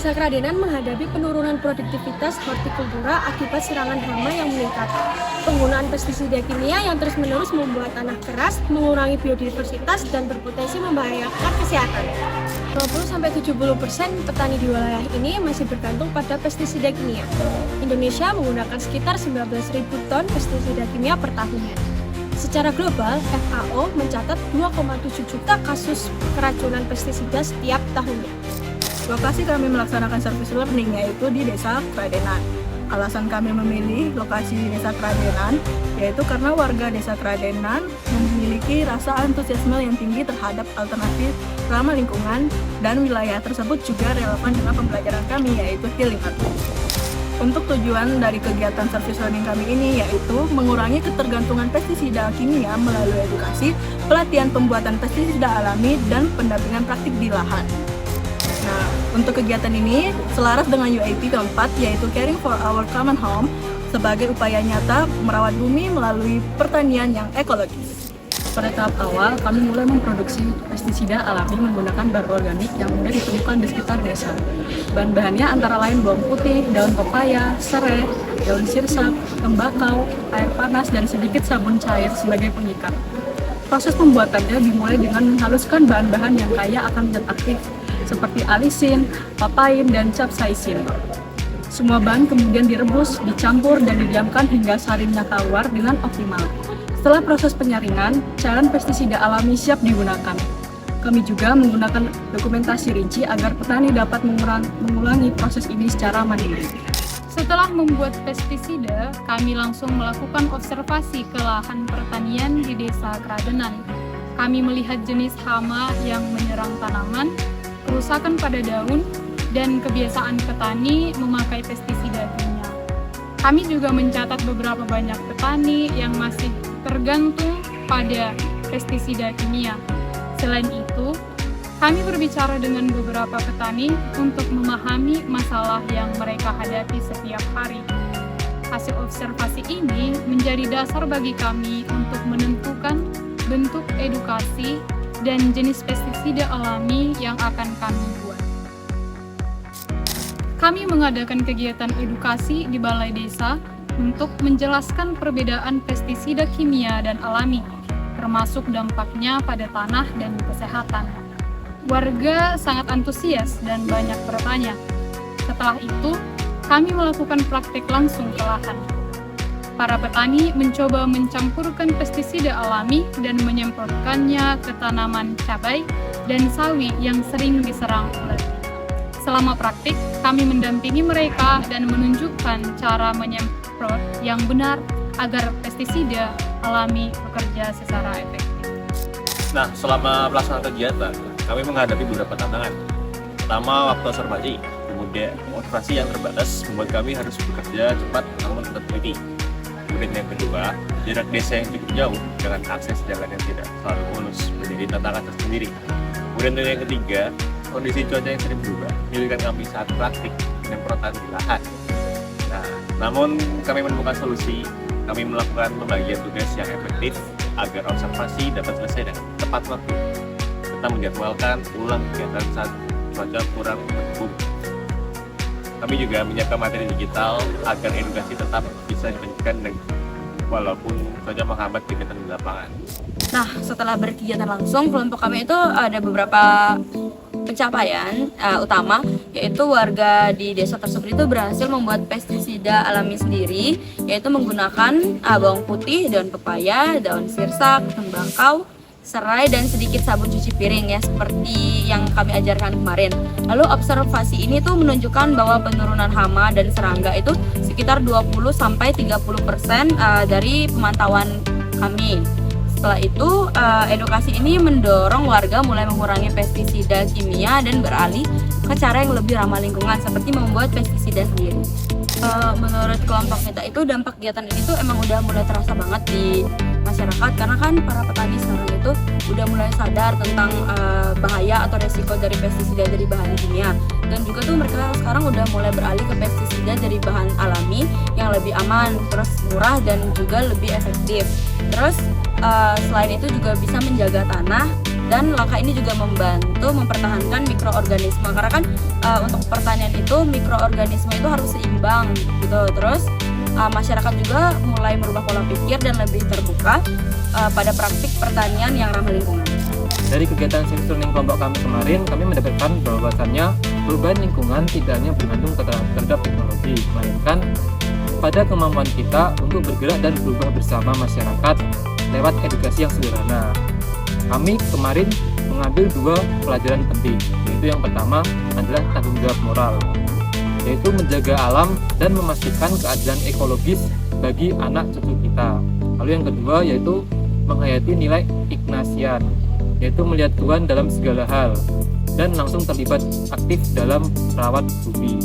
Desa Kradenan menghadapi penurunan produktivitas hortikultura akibat serangan hama yang meningkat. Penggunaan pestisida kimia yang terus-menerus membuat tanah keras, mengurangi biodiversitas, dan berpotensi membahayakan kesehatan. 20-70% petani di wilayah ini masih bergantung pada pestisida kimia. Indonesia menggunakan sekitar 19.000 ton pestisida kimia per tahunnya. Secara global, FAO mencatat 2,7 juta kasus keracunan pestisida setiap tahunnya. Lokasi kami melaksanakan service learning yaitu di Desa Kradenan. Alasan kami memilih lokasi di Desa Kradenan yaitu karena warga Desa Kradenan memiliki rasa antusiasme yang tinggi terhadap alternatif ramah lingkungan, dan wilayah tersebut juga relevan dengan pembelajaran kami yaitu healing art. Untuk tujuan dari kegiatan service learning kami ini yaitu mengurangi ketergantungan pestisida kimia melalui edukasi, pelatihan pembuatan pestisida alami, dan pendampingan praktik di lahan. Nah, untuk kegiatan ini selaras dengan UAP keempat yaitu Caring for Our Common Home sebagai upaya nyata merawat bumi melalui pertanian yang ekologis. Pada tahap awal, kami mulai memproduksi pestisida alami menggunakan bahan organik yang mudah ditemukan di sekitar desa. Bahan-bahannya antara lain bawang putih, daun pepaya, serai, daun sirsak, tembakau, air panas, dan sedikit sabun cair sebagai pengikat. Proses pembuatannya dimulai dengan menghaluskan bahan-bahan yang kaya akan zat aktif seperti alisin, papain, dan capsaicin. Semua bahan kemudian direbus, dicampur, dan didiamkan hingga sarinnya keluar dengan optimal. Setelah proses penyaringan, cairan pestisida alami siap digunakan. Kami juga menggunakan dokumentasi rinci agar petani dapat mengulangi proses ini secara mandiri. Setelah membuat pestisida, kami langsung melakukan observasi ke lahan pertanian di Desa Kradenan. Kami melihat jenis hama yang menyerang tanaman, kerusakan pada daun, dan kebiasaan petani memakai pestisida kimia. Kami juga mencatat beberapa banyak petani yang masih tergantung pada pestisida kimia. Selain itu, kami berbicara dengan beberapa petani untuk memahami masalah yang mereka hadapi setiap hari. Hasil observasi ini menjadi dasar bagi kami untuk menentukan bentuk edukasi dan jenis pestisida alami yang akan kami buat. Kami mengadakan kegiatan edukasi di balai desa untuk menjelaskan perbedaan pestisida kimia dan alami, termasuk dampaknya pada tanah dan kesehatan. Warga sangat antusias dan banyak bertanya. Setelah itu, kami melakukan praktik langsung ke lahan. Para petani mencoba mencampurkan pestisida alami dan menyemprotkannya ke tanaman cabai dan sawi yang sering diserang ulat. Selama praktik, kami mendampingi mereka dan menunjukkan cara menyemprot yang benar agar pestisida alami bekerja secara efektif. Nah, selama pelaksanaan kegiatan, kami menghadapi beberapa tantangan. Pertama, waktu observasi. Kemudian, observasi yang terbatas membuat kami harus bekerja cepat namun tetap teliti. Kemudian yang kedua, jarak desa yang cukup jauh dengan akses jalan yang tidak selalu mulus menjadi tantangan tersendiri. Kemudian yang ketiga, kondisi cuaca yang sering berubah menyulitkan kami saat praktik penyemprotan di lahan. Nah, namun kami menemukan solusi. Kami melakukan pembagian tugas yang efektif agar observasi dapat selesai dengan tepat waktu. Kita menjadwalkan ulang kegiatan saat cuaca kurang mendukung. Kami juga menyiapkan materi digital agar edukasi tetap bisa dilanjutkan walaupun cuaca menghambat kegiatan di lapangan. Nah, setelah berkegiatan langsung, kelompok kami itu ada beberapa pencapaian utama, yaitu warga di desa tersebut itu berhasil membuat pestisida alami sendiri, yaitu menggunakan bawang putih, daun pepaya, daun sirsak, tembakau, serai, dan sedikit sabun cuci piring ya, seperti yang kami ajarkan kemarin. Lalu observasi ini tuh menunjukkan bahwa penurunan hama dan serangga itu sekitar 20-30% dari pemantauan kami. Setelah itu, edukasi ini mendorong warga mulai mengurangi pestisida kimia dan beralih ke cara yang lebih ramah lingkungan, seperti membuat pestisida sendiri. Menurut kelompok kita itu, dampak kegiatan ini tuh emang udah mulai terasa banget di masyarakat, karena kan para petani sekarang itu udah mulai sadar tentang bahaya atau resiko dari pestisida dari bahan kimia, dan juga tuh mereka sekarang udah mulai beralih ke pestisida dari bahan alami yang lebih aman, terus murah, dan juga lebih efektif. Terus selain itu juga bisa menjaga tanah Dan langkah ini juga membantu mempertahankan mikroorganisme karena kan untuk pertanian itu mikroorganisme itu harus seimbang gitu. Terus masyarakat juga mulai merubah pola pikir dan lebih terbuka pada praktik pertanian yang ramah lingkungan. Dari kegiatan service learning kelompok kami kemarin, kami mendapatkan bahwasannya perubahan lingkungan tidak hanya bergantung terhadap teknologi, melainkan pada kemampuan kita untuk bergerak dan berubah bersama masyarakat lewat edukasi yang sederhana. Kami kemarin mengambil 2 pelajaran penting, yaitu yang pertama adalah tanggung jawab moral, yaitu menjaga alam dan memastikan keadilan ekologis bagi anak cucu kita. Lalu yang kedua yaitu menghayati nilai Ignatian, yaitu melihat Tuhan dalam segala hal dan langsung terlibat aktif dalam merawat bumi.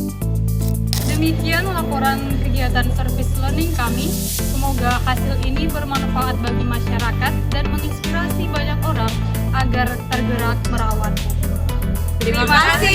Demikian laporan kegiatan service learning kami. Semoga hasil ini bermanfaat bagi masyarakat dan menginspirasi banyak orang agar tergerak merawat. Terima kasih